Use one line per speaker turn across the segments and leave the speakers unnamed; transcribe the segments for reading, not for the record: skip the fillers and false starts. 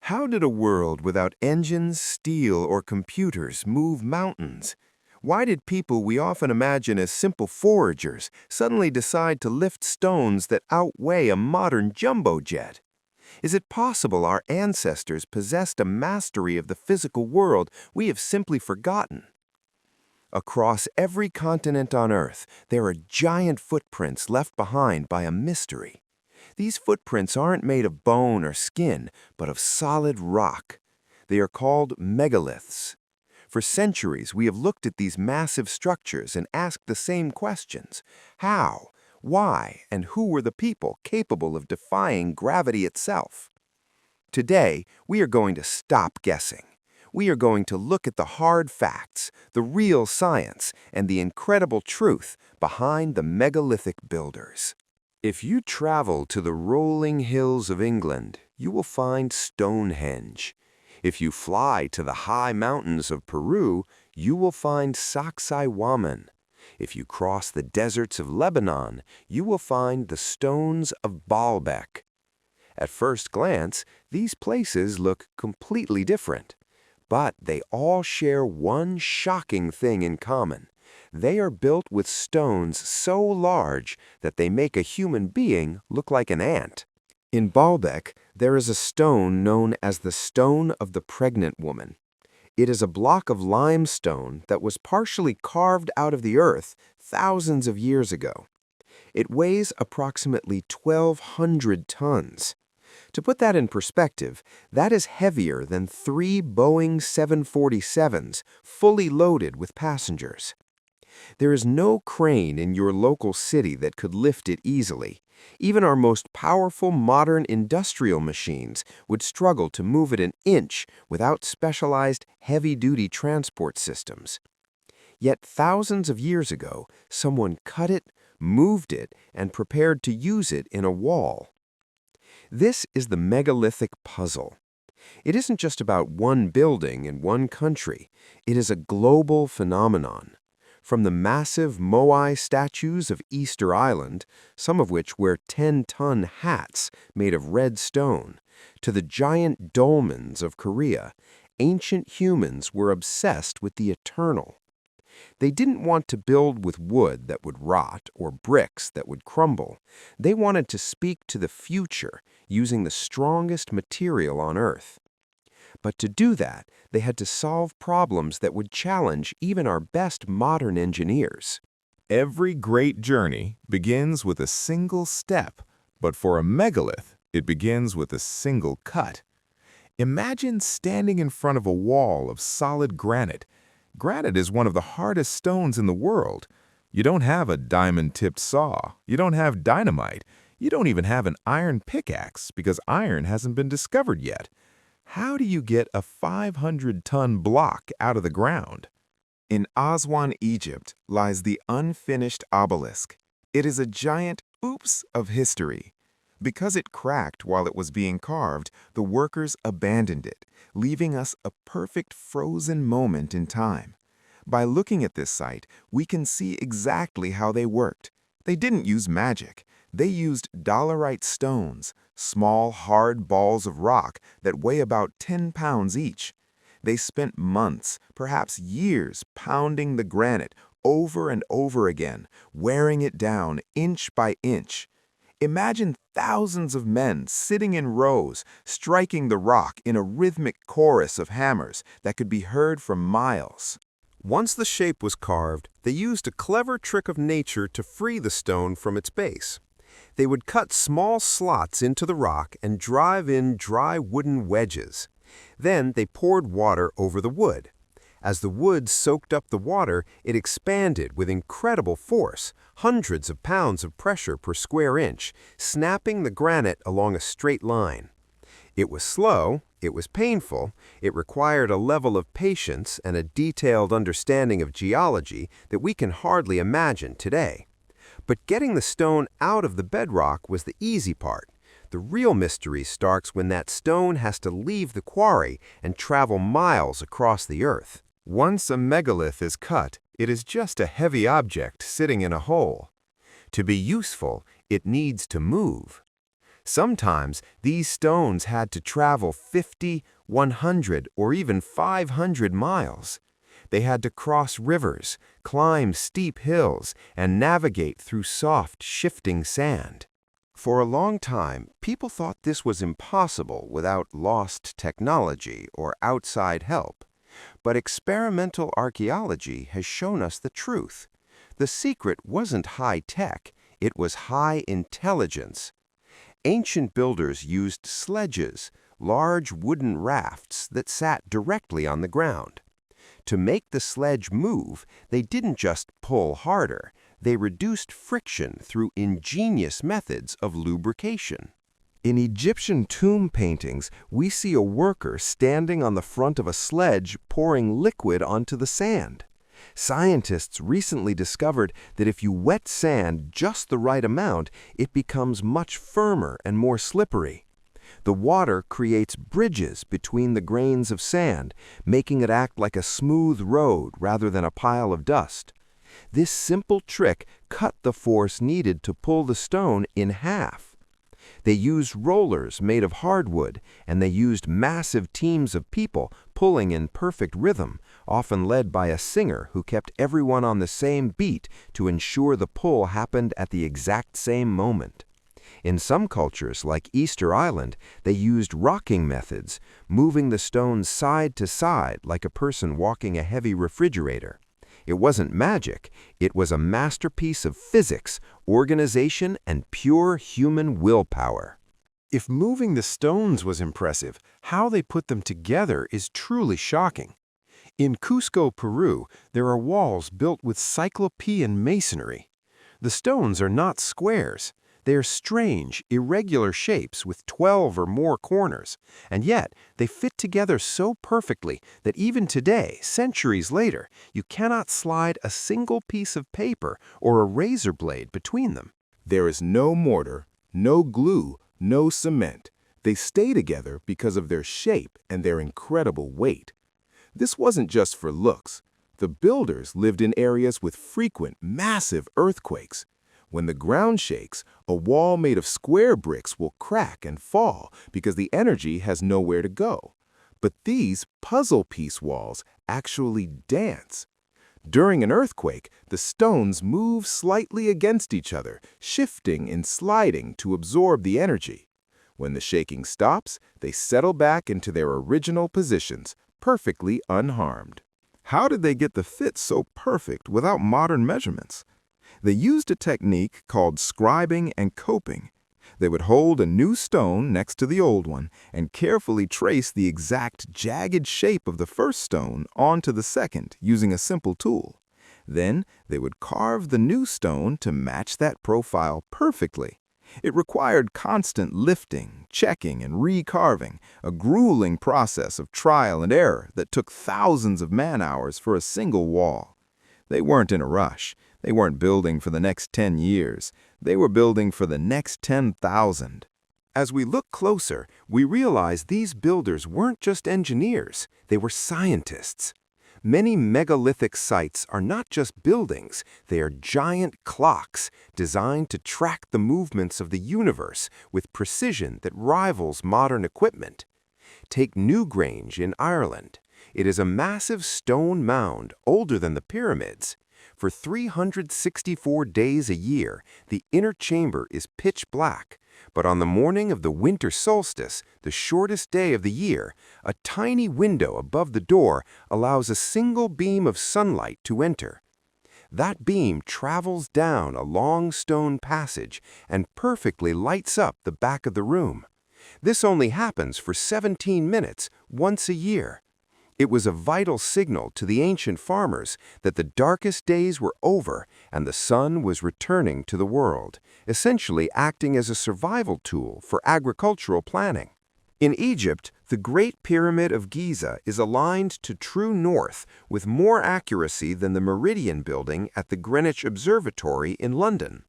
How did a world without engines, steel, or computers move mountains? Why did people we often imagine as simple foragers suddenly decide to lift stones that outweigh a modern jumbo jet? Is it possible our ancestors possessed a mastery of the physical world we have simply forgotten? Across every continent on Earth, there are giant footprints left behind by a mystery. These footprints aren't made of bone or skin, but of solid rock. They are called megaliths. For centuries, we have looked at these massive structures and asked the same questions. How, why, and who were the people capable of defying gravity itself? Today, we are going to stop guessing. We are going to look at the hard facts, the real science, and the incredible truth behind the megalithic builders. If you travel to the rolling hills of England, you will find Stonehenge. If you fly to the high mountains of Peru, you will find Sacsayhuaman. If you cross the deserts of Lebanon, you will find the stones of Baalbek. At first glance, these places look completely different. But they all share one shocking thing in common. They are built with stones so large that they make a human being look like an ant. In Baalbek, there is a stone known as the Stone of the Pregnant Woman. It is a block of limestone that was partially carved out of the earth thousands of years ago. It weighs approximately 1,200 tons. To put that in perspective, that is heavier than 3 Boeing 747s fully loaded with passengers. There is no crane in your local city that could lift it easily. Even our most powerful modern industrial machines would struggle to move it an inch without specialized heavy-duty transport systems. Yet thousands of years ago, someone cut it, moved it, and prepared to use it in a wall. This is the megalithic puzzle. It isn't just about one building in one country. It is a global phenomenon. From the massive Moai statues of Easter Island, some of which wear 10-ton hats made of red stone, to the giant dolmens of Korea, ancient humans were obsessed with the eternal. They didn't want to build with wood that would rot or bricks that would crumble. They wanted to speak to the future using the strongest material on Earth. But to do that, they had to solve problems that would challenge even our best modern engineers.
Every great journey begins with a single step, but for a megalith, it begins with a single cut. Imagine standing in front of a wall of solid granite. Granite is one of the hardest stones in the world. You don't have a diamond-tipped saw. You don't have dynamite. You don't even have an iron pickaxe because iron hasn't been discovered yet. How do you get a 500-ton block out of the ground?
In Aswan, Egypt, lies the unfinished obelisk. It is a giant oops of history. Because it cracked while it was being carved, the workers abandoned it, leaving us a perfect frozen moment in time. By looking at this site, we can see exactly how they worked. They didn't use magic. They used dolerite stones, small, hard balls of rock that weigh about 10 pounds each. They spent months, perhaps years, pounding the granite over and over again, wearing it down inch by inch. Imagine thousands of men sitting in rows, striking the rock in a rhythmic chorus of hammers that could be heard for miles. Once the shape was carved, they used a clever trick of nature to free the stone from its base. They would cut small slots into the rock and drive in dry wooden wedges. Then they poured water over the wood. As the wood soaked up the water, it expanded with incredible force, hundreds of pounds of pressure per square inch, snapping the granite along a straight line. It was slow, it was painful, it required a level of patience and a detailed understanding of geology that we can hardly imagine today. But getting the stone out of the bedrock was the easy part. The real mystery starts when that stone has to leave the quarry and travel miles across the earth. Once a megalith is cut, it is just a heavy object sitting in a hole. To be useful, it needs to move. Sometimes these stones had to travel 50, 100, or even 500 miles. They had to cross rivers, climb steep hills, and navigate through soft, shifting sand. For a long time, people thought this was impossible without lost technology or outside help. But experimental archaeology has shown us the truth. The secret wasn't high tech, it was high intelligence. Ancient builders used sledges, large wooden rafts that sat directly on the ground. To make the sledge move, they didn't just pull harder, they reduced friction through ingenious methods of lubrication. In Egyptian tomb paintings, we see a worker standing on the front of a sledge pouring liquid onto the sand. Scientists recently discovered that if you wet sand just the right amount, it becomes much firmer and more slippery. The water creates bridges between the grains of sand, making it act like a smooth road rather than a pile of dust. This simple trick cut the force needed to pull the stone in half. They used rollers made of hardwood, and they used massive teams of people pulling in perfect rhythm, often led by a singer who kept everyone on the same beat to ensure the pull happened at the exact same moment. In some cultures, like Easter Island, they used rocking methods, moving the stones side to side like a person walking a heavy refrigerator. It wasn't magic, it was a masterpiece of physics, organization, and pure human willpower. If moving the stones was impressive, how they put them together is truly shocking. In Cusco, Peru, there are walls built with Cyclopean masonry. The stones are not squares. They are strange, irregular shapes with 12 or more corners, and yet they fit together so perfectly that even today, centuries later, you cannot slide a single piece of paper or a razor blade between them.
There is no mortar, no glue, no cement. They stay together because of their shape and their incredible weight. This wasn't just for looks. The builders lived in areas with frequent, massive earthquakes. When the ground shakes, a wall made of square bricks will crack and fall because the energy has nowhere to go. But these puzzle piece walls actually dance. During an earthquake, the stones move slightly against each other, shifting and sliding to absorb the energy. When the shaking stops, they settle back into their original positions, perfectly unharmed. How did they get the fit so perfect without modern measurements? They used a technique called scribing and coping. They would hold a new stone next to the old one and carefully trace the exact jagged shape of the first stone onto the second using a simple tool. Then they would carve the new stone to match that profile perfectly. It required constant lifting, checking, and recarving, a grueling process of trial and error that took thousands of man-hours for a single wall. They weren't in a rush. They weren't building for the next 10 years. They were building for the next 10,000. As we look closer, we realize these builders weren't just engineers, they were scientists. Many megalithic sites are not just buildings, they are giant clocks designed to track the movements of the universe with precision that rivals modern equipment. Take Newgrange in Ireland. It is a massive stone mound older than the pyramids. For 364 days a year, the inner chamber is pitch black, but on the morning of the winter solstice, the shortest day of the year, a tiny window above the door allows a single beam of sunlight to enter. That beam travels down a long stone passage and perfectly lights up the back of the room. This only happens for 17 minutes once a year. It was a vital signal to the ancient farmers that the darkest days were over and the sun was returning to the world, essentially acting as a survival tool for agricultural planning. In Egypt, the Great Pyramid of Giza is aligned to true north with more accuracy than the Meridian building at the Greenwich Observatory in London.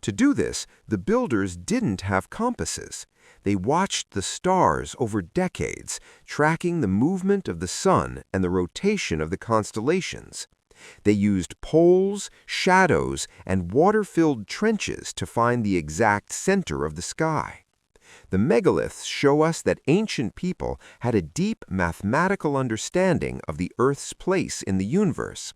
To do this, the builders didn't have compasses. They watched the stars over decades, tracking the movement of the sun and the rotation of the constellations. They used poles, shadows, and water-filled trenches to find the exact center of the sky.
The megaliths show us that ancient people had a deep mathematical understanding of the Earth's place in the universe.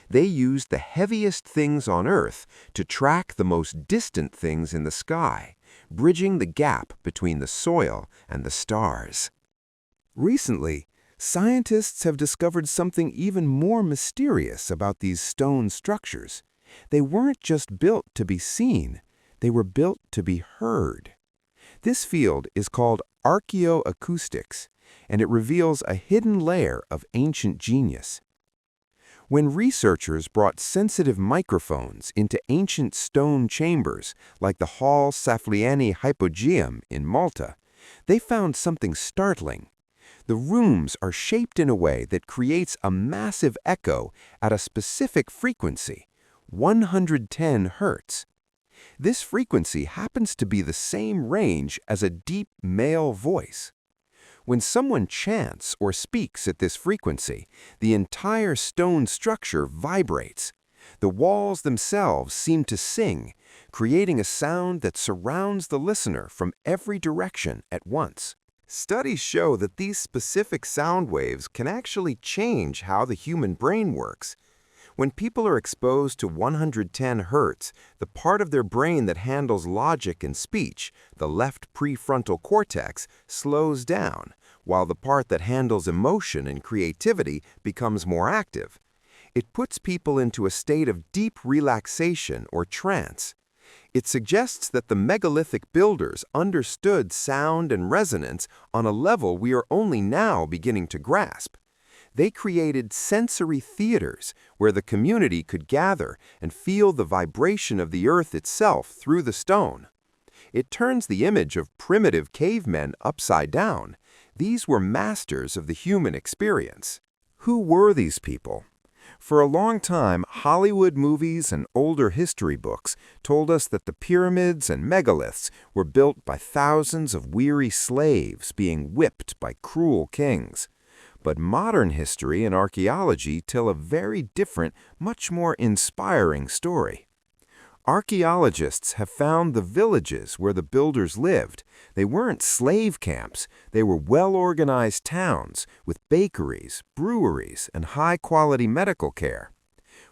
They used the heaviest things on Earth to track the most distant things in the sky, bridging the gap between the soil and the stars. Recently, scientists have discovered something even more mysterious about these stone structures. They weren't just built to be seen, they were built to be heard. This field is called archaeoacoustics, and it reveals a hidden layer of ancient genius. When researchers brought sensitive microphones into ancient stone chambers like the Hall Saflieni Hypogeum in Malta, they found something startling. The rooms are shaped in a way that creates a massive echo at a specific frequency, 110 Hz. This frequency happens to be the same range as a deep male voice. When someone chants or speaks at this frequency, the entire stone structure vibrates. The walls themselves seem to sing, creating a sound that surrounds the listener from every direction at once. Studies show that these specific sound waves can actually change how the human brain works. When people are exposed to 110 Hz, the part of their brain that handles logic and speech, the left prefrontal cortex, slows down, while the part that handles emotion and creativity becomes more active. It puts people into a state of deep relaxation or trance. It suggests that the megalithic builders understood sound and resonance on a level we are only now beginning to grasp. They created sensory theaters where the community could gather and feel the vibration of the earth itself through the stone. It turns the image of primitive cavemen upside down. These were masters of the human experience. Who were these people? For a long time, Hollywood movies and older history books told us that the pyramids and megaliths were built by thousands of weary slaves being whipped by cruel kings. But modern history and archaeology tell a very different, much more inspiring story. Archaeologists have found the villages where the builders lived. They weren't slave camps. They were well-organized towns with bakeries, breweries, and high-quality medical care.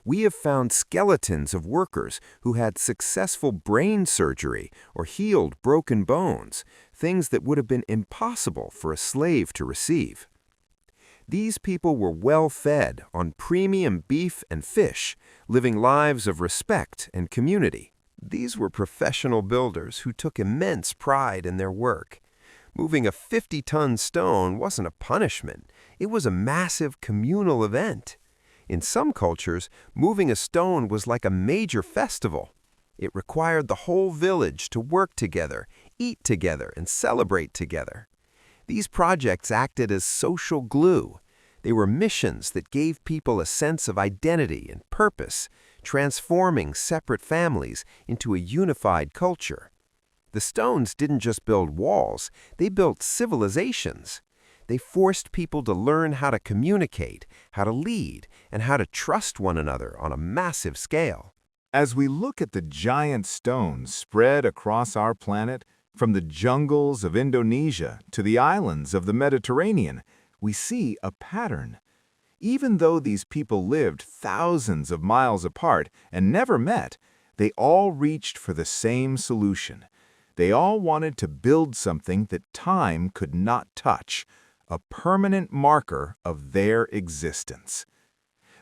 We have found skeletons of workers who had successful brain surgery or healed broken bones, things that would have been impossible for a slave to receive. These people were well-fed on premium beef and fish, living lives of respect and community. These were professional builders who took immense pride in their work. Moving a 50-ton stone wasn't a punishment. It was a massive communal event. In some cultures, moving a stone was like a major festival. It required the whole village to work together, eat together, and celebrate together. These projects acted as social glue. They were missions that gave people a sense of identity and purpose, transforming separate families into a unified culture. The stones didn't just build walls, they built civilizations. They forced people to learn how to communicate, how to lead, and how to trust one another on a massive scale.
As we look at the giant stones spread across our planet, from the jungles of Indonesia to the islands of the Mediterranean, we see a pattern. Even though these people lived thousands of miles apart and never met, they all reached for the same solution. They all wanted to build something that time could not touch, a permanent marker of their existence.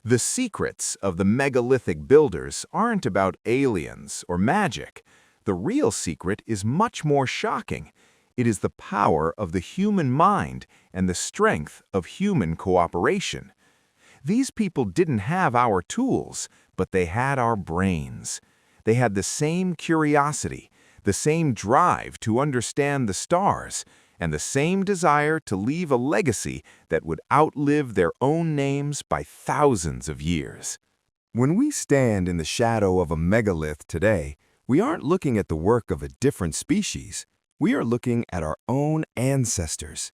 The secrets of the megalithic builders aren't about aliens or magic. The real secret is much more shocking. It is the power of the human mind and the strength of human cooperation. These people didn't have our tools, but they had our brains. They had the same curiosity, the same drive to understand the stars, and the same desire to leave a legacy that would outlive their own names by thousands of years. When we stand in the shadow of a megalith today, we aren't looking at the work of a different species. We are looking at our own ancestors.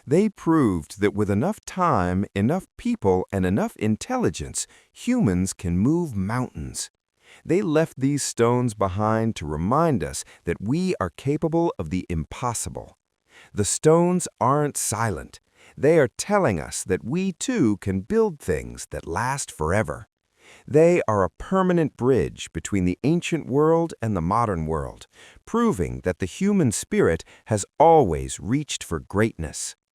They proved that with enough time, enough people, and enough intelligence, humans can move mountains.
They left these stones behind to remind us that we are capable of the impossible. The stones aren't silent. They are telling us that we too can build things that last forever. They are a permanent bridge between the ancient world and the modern world, proving that the human spirit has always reached for greatness.